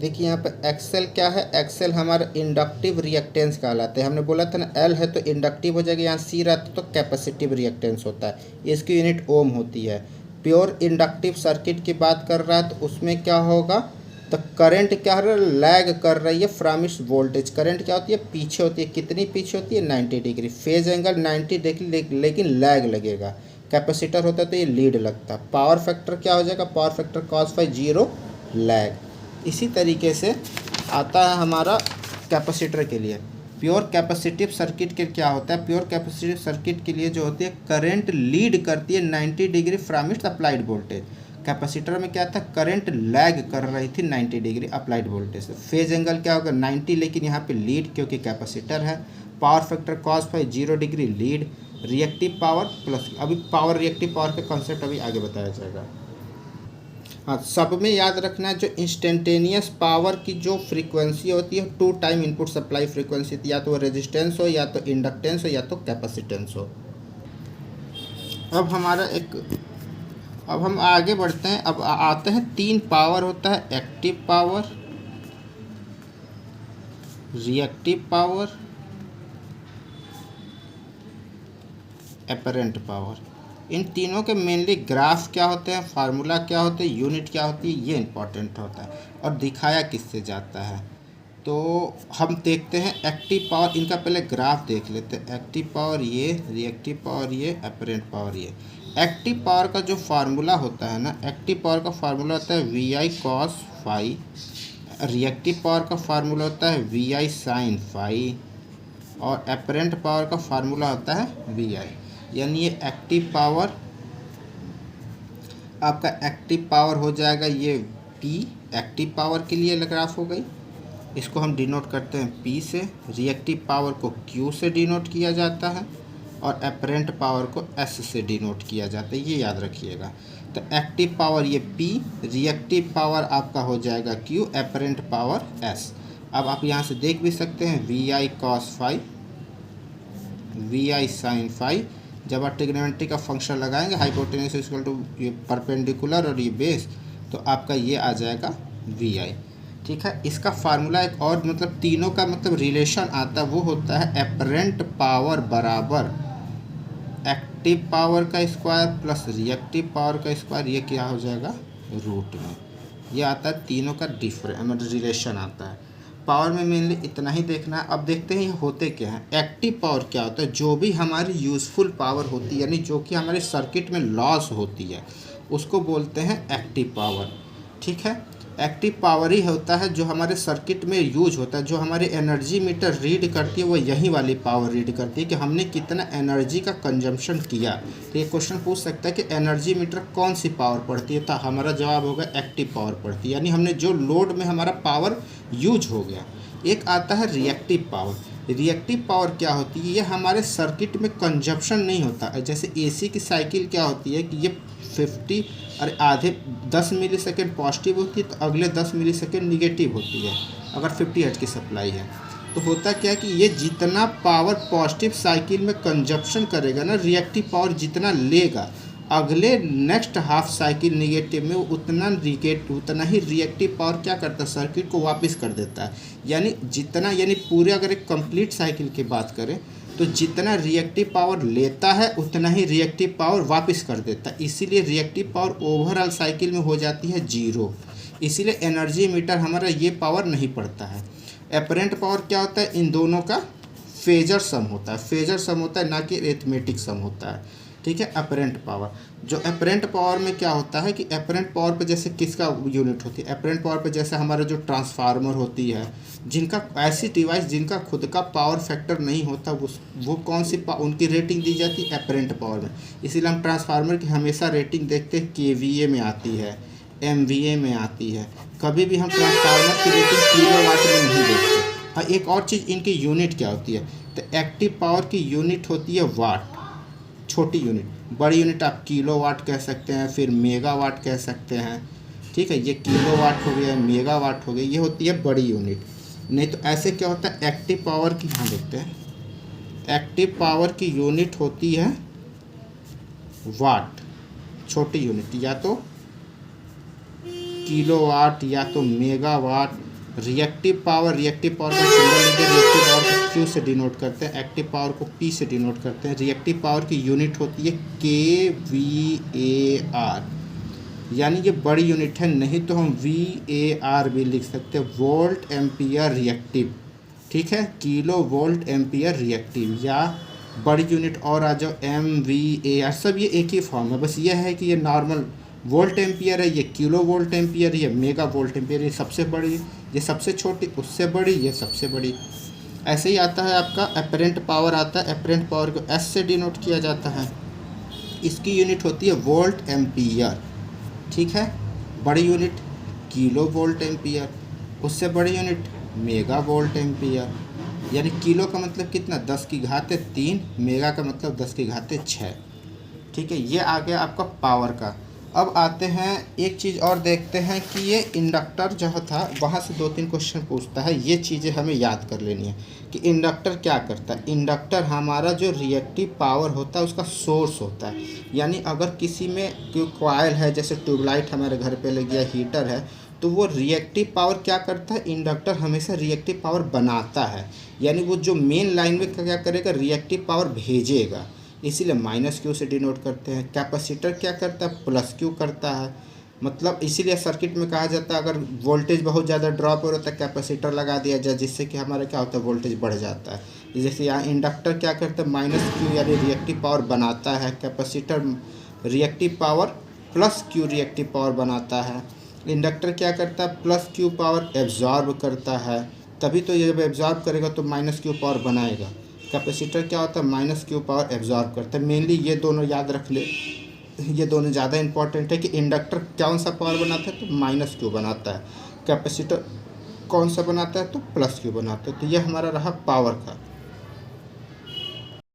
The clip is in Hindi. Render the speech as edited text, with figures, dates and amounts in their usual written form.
देखिए यहाँ पे एक्सेल क्या है, एक्सेल हमारा इंडक्टिव रिएक्टेंस कहलाते हैं। हमने बोला था ना एल है तो इंडक्टिव हो जाएगा, यहाँ सी रहता तो कैपेसिटिव रिएक्टेंस होता है। इसकी यूनिट ओम होती है। प्योर इंडक्टिव सर्किट की बात कर रहा है तो उसमें क्या होगा, तो करंट क्या हो रहा है, लैग कर रही है फ्रॉम इट्स वोल्टेज। करंट क्या होती है, पीछे होती है। कितनी पीछे होती है, 90 डिग्री। फेज एंगल 90 डिग्री लेकिन लैग लगेगा। कैपेसिटर होता है तो ये लीड लगता है। पावर फैक्टर क्या हो जाएगा, power factor cos phi 0 lag. इसी तरीके से आता है हमारा कैपेसिटर के लिए। प्योर कैपेसिटिव सर्किट के क्या होता है, प्योर कैपेसिटिव सर्किट के लिए जो होती है करंट लीड करती है 90 degree from its applied voltage. Capacitor में क्या था, करंट लैग कर रही थी 90 डिग्री अप्लाइड वोल्टेज से। फेज एंगल क्या होगा 90, लेकिन यहाँ पे लीड क्योंकि कैपेसिटर है। Power factor cos phi 0 degree lead. Reactive power plus, अभी पावर रिएक्टिव पावर का कॉन्सेप्ट अभी आगे बताया जाएगा। हाँ, सब में याद रखना है जो इंस्टेंटेनियस पावर की जो फ्रीक्वेंसी होती है 2 टाइम इनपुट सप्लाई फ्रीक्वेंसी, या तो रेजिस्टेंस हो, या तो इंडक्टेंस हो, या तो कैपेसिटेंस हो। अब हम आगे बढ़ते हैं। अब आते हैं 3 पावर होता है, active power, reactive power, apparent power. इन तीनों के मेनली ग्राफ क्या होते हैं, फार्मूला क्या होते हैं, यूनिट क्या होती है, ये इंपॉर्टेंट होता है और दिखाया किससे जाता है। तो हम देखते हैं एक्टिव पावर, इनका पहले ग्राफ देख लेते हैं। एक्टिव पावर ये, रिएक्टिव पावर ये, एपरेंट पावर ये। एक्टिव पावर का जो फार्मूला होता है ना, एक्टिव पावर का फार्मूला होता है VI cos phi. Reactive power का फार्मूला होता है VI sin फाई। और एपरेंट पावर का फार्मूला होता है VI। यानी ये एक्टिव पावर, आपका एक्टिव पावर हो जाएगा ये P, एक्टिव पावर के लिए ग्राफ हो गई। इसको हम डिनोट करते हैं P से। रिएक्टिव पावर को Q से डिनोट किया जाता है और एपरेंट पावर को S से डिनोट किया जाता है, ये याद रखिएगा। तो एक्टिव पावर ये P, रिएक्टिव पावर आपका हो जाएगा Q, एपरेंट पावर S। अब आप यहाँ से देख भी सकते हैं VI cos phi, VI sin phi. जब आप ट्रिग्नोमेट्री का फंक्शन लगाएंगे, हाइपोटेन्यूस इक्वल टू ये परपेंडिकुलर और ये बेस, तो आपका ये आ जाएगा VI। ठीक है, इसका फार्मूला एक और मतलब तीनों का मतलब रिलेशन आता है, वो होता है एपरेंट पावर बराबर एक्टिव पावर का स्क्वायर प्लस रिएक्टिव पावर का स्क्वायर। ये क्या हो जाएगा, रूट में। ये आता है तीनों का मतलब रिलेशन आता है। पावर में मेनली इतना ही देखना है। अब देखते हैं ये होते क्या हैं। एक्टिव पावर क्या होता है, जो भी हमारी यूज़फुल पावर होती है, यानी जो कि हमारे सर्किट में लॉस होती है, उसको बोलते हैं एक्टिव पावर। ठीक है, एक्टिव पावर ही होता है जो हमारे सर्किट में यूज होता है। जो हमारे एनर्जी मीटर रीड करती है वो यही वाली पावर रीड करती है कि हमने कितना एनर्जी का कंजम्पशन किया। तो ये क्वेश्चन पूछ सकता है कि एनर्जी मीटर कौन सी पावर पढ़ती है, तो हमारा जवाब होगा एक्टिव पावर पढ़ती है, यानी हमने जो लोड में हमारा पावर यूज हो गया। एक आता है रिएक्टिव पावर। रिएक्टिव पावर क्या होती है, ये हमारे सर्किट में कंजप्शन नहीं होता। जैसे एसी की साइकिल क्या होती है कि ये 50 और आधे 10 मिली सेकेंड पॉजिटिव होती है तो अगले 10 मिली सेकेंड निगेटिव होती है अगर 50 हर्ट्ज की सप्लाई है। तो होता क्या कि ये जितना पावर पॉजिटिव साइकिल में कंजप्शन करेगा ना, रिएक्टिव पावर जितना लेगा, अगले नेक्स्ट हाफ साइकिल निगेटिव में उतना ही रिएक्टिव पावर क्या करता है, सर्किट को वापस कर देता है। यानी पूरे अगर एक कंप्लीट साइकिल की बात करें तो जितना रिएक्टिव पावर लेता है उतना ही रिएक्टिव पावर वापस कर देता है। इसीलिए रिएक्टिव पावर ओवरऑल साइकिल में हो जाती है 0। इसीलिए एनर्जी मीटर हमारा ये पावर नहीं पड़ता है। एपरेंट पावर क्या होता है, इन दोनों का फेजर सम होता है। फेजर सम होता है, ना कि अरिथमेटिक सम होता है। ठीक है, एपरेंट पावर। जो एपरेंट पावर में क्या होता है कि एपरेंट पावर पे जैसे किसका यूनिट होती है, एपरेंट पावर पे जैसे हमारा जो ट्रांसफार्मर होती है, जिनका ऐसी डिवाइस जिनका खुद का पावर फैक्टर नहीं होता, वो कौन सी उनकी रेटिंग दी जाती है एपरेंट पावर में। इसीलिए हम ट्रांसफार्मर की हमेशा रेटिंग देखते हैं KVA में आती है, MVA में आती है। कभी भी हम ट्रांसफार्मर की रेटिंग किलोवाट में नहीं देखते। हाँ, एक और चीज़, इनकी यूनिट क्या होती है, तो एक्टिव पावर की यूनिट होती है वाट, छोटी यूनिट। बड़ी यूनिट आप किलोवाट कह सकते हैं, फिर मेगावाट कह सकते हैं। ठीक है, ये किलोवाट हो गया, मेगावाट हो गई, ये होती है बड़ी यूनिट। नहीं तो ऐसे क्या होता है, एक्टिव पावर की, हाँ देखते हैं, एक्टिव पावर की यूनिट होती है वाट, छोटी यूनिट, या तो किलोवाट या तो मेगावाट रिएक्टिव पावर का सिंबल लेंगे, रिएक्टिव पावर को क्यू से डिनोट करते हैं, एक्टिव पावर को पी से डिनोट करते हैं। रिएक्टिव पावर की यूनिट होती है kVAR, यानी ये बड़ी यूनिट है, नहीं तो हम VAR भी लिख सकते हैं, वोल्ट एम्पियर रिएक्टिव। ठीक है, किलो वोल्ट एम्पियर रिएक्टिव, या बड़ी यूनिट और आ जाओ MVAR, सब ये एक ही फॉर्म है। बस ये है कि ये नॉर्मल वोल्ट एम्पियर है, ये किलो वोल्ट एम्पियर, ये मेगा वोल्ट एम्पियर, ये सबसे बड़ी, ये सबसे छोटी, उससे बड़ी, ये सबसे बड़ी। ऐसे ही आता है आपका एपरेंट पावर आता है, एपरेंट पावर को S से डिनोट किया जाता है, इसकी यूनिट होती है वोल्ट एम्पियर। ठीक है, बड़ी यूनिट किलो वोल्ट एम्पियर, उससे बड़ी यूनिट मेगा वोल्ट एम्पियर, यानी किलो का मतलब कितना 10⁻³ मेगा का मतलब 10⁻6। ठीक है, ये आ गया आपका पावर का। अब आते हैं एक चीज़ और देखते हैं कि ये इंडक्टर जो था वहाँ से 2-3 क्वेश्चन पूछता है, ये चीज़ें हमें याद कर लेनी है कि इंडक्टर क्या करता है। इंडक्टर हमारा जो रिएक्टिव पावर होता है उसका सोर्स होता है, यानी अगर किसी में कोई कॉइल है, जैसे ट्यूबलाइट हमारे घर पे लगी है, हीटर है, तो वो रिएक्टिव पावर क्या करता है, इंडक्टर हमेशा रिएक्टिव पावर बनाता है, यानी वो जो मेन लाइन में क्या करेगा, रिएक्टिव पावर भेजेगा, इसीलिए -Q से डिनोट करते हैं। कैपेसिटर क्या करता है, +Q करता है, मतलब इसीलिए सर्किट में कहा जाता है अगर वोल्टेज बहुत ज़्यादा ड्रॉप हो रहा है तो कैपेसिटर लगा दिया जाए, जिससे कि हमारा क्या होता है, वोल्टेज बढ़ जाता है। जैसे यहाँ इंडक्टर क्या करता है, -Q यानी रिएक्टिव पावर बनाता है, capacitor reactive power +Q reactive power बनाता है। इंडक्टर क्या करता है, +Q पावर एब्जॉर्ब करता है, तभी तो ये जब एब्जॉर्ब करेगा तो -Q पावर बनाएगा। कैपेसिटर क्या होता है, -Q पावर एब्जॉर्ब करता है। मेनली ये दोनों याद रख ले, ये दोनों ज़्यादा इंपॉर्टेंट है कि इंडक्टर कौन सा पावर बनाता है, तो -Q बनाता है, कैपेसिटर कौन सा बनाता है, तो +Q बनाता है। तो ये हमारा रहा पावर का।